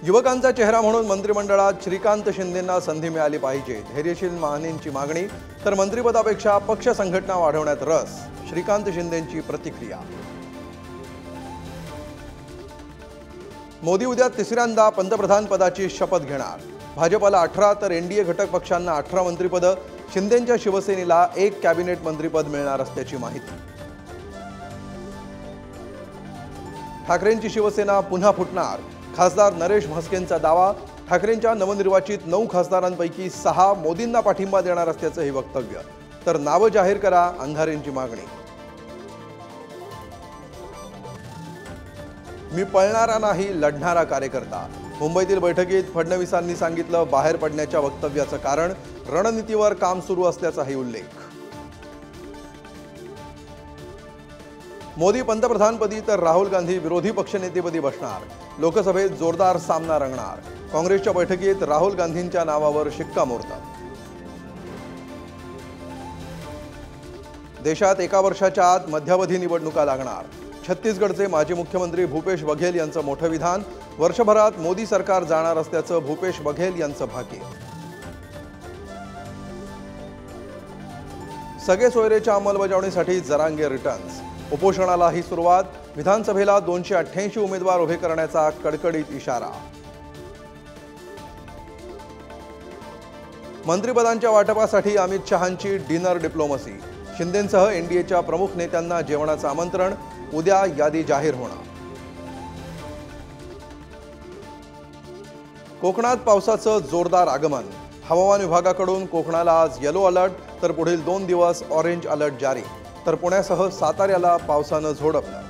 युवकांचा चेहरा म्हणून मंत्रिमंडळात श्रीकांत शिंदेंना संधी मिळाली पाहिजे, धैर्यशील मानेंची मागणी। तर मंत्रिपदापेक्षा पक्ष संघटना वाढवण्यात रस, श्रीकांत शिंदेंची प्रतिक्रिया। मोदी उद्या तिसऱ्यांदा पंतप्रधान पदाची शपथ घेणार। भाजपला 18 तर एनडीए घटक पक्षांना 18 मंत्रिपद, शिंदेंच्या शिवसेनेला 1 कॅबिनेट मंत्रिपद मिळणार असल्याची माहिती। ठाकरेंची शिवसेना पुन्हा फुटणार, खासदार नरेश म्हस्केंचा दावा। ठाकरेंच्या नवनिर्वाचित 9 खासदारांपैकी 6 मोदींना पाठिंबा देणार असल्याचं हे वक्तव्य। तर नाव जाहीर करा, अंधारेंची मागणी। मी पळणारा नाही, लढणारा कार्यकर्ता। मुंबईतील बैठकीत फडणवीसांनी सांगितलं बाहेर पडण्याच्या वक्तव्याचं कारण, रणनीतीवर काम सुरू असल्याचाही उल्लेख। मोदी पंतप्रधानपदी तर राहुल गांधी विरोधी पक्षनेतेपदी बसणार। लोकसभेत जोरदार सामना रंगणार। काँग्रेसच्या बैठकीत राहुल गांधींच्या नावावर शिक्कामोर्तब। देशात एका वर्षाच्या आत मध्यावधी निवडणुका लागणार। छत्तीसगडचे माजी मुख्यमंत्री भूपेश बघेल यांचं मोठं विधान, वर्षभरात मोदी सरकार जाणार असल्याचं भूपेश बघेल यांचं भाकीत। सगळे सोयरेच्या अंमलबजावणीसाठी जरांगे रिटर्न्स, उपोषणालाही सुरुवात। विधानसभेला 288 उमेदवार उभे करण्याचा कडकडीत इशारा। मंत्रिपदांच्या वाटपासाठी अमित शहांची डिनर डिप्लोमसी, शिंदेंसह एनडीएच्या प्रमुख नेत्यांना जेवणाचं आमंत्रण। उद्या यादी जाहीर होणार। कोकणात पावसाचं जोरदार आगमन, हवामान विभागाकडून कोकणाला आज येलो अलर्ट, तर पुढील 2 दिवस ऑरेंज अलर्ट जारी। तर पुण्यासह साताऱ्याला पावसानं झोडपलं।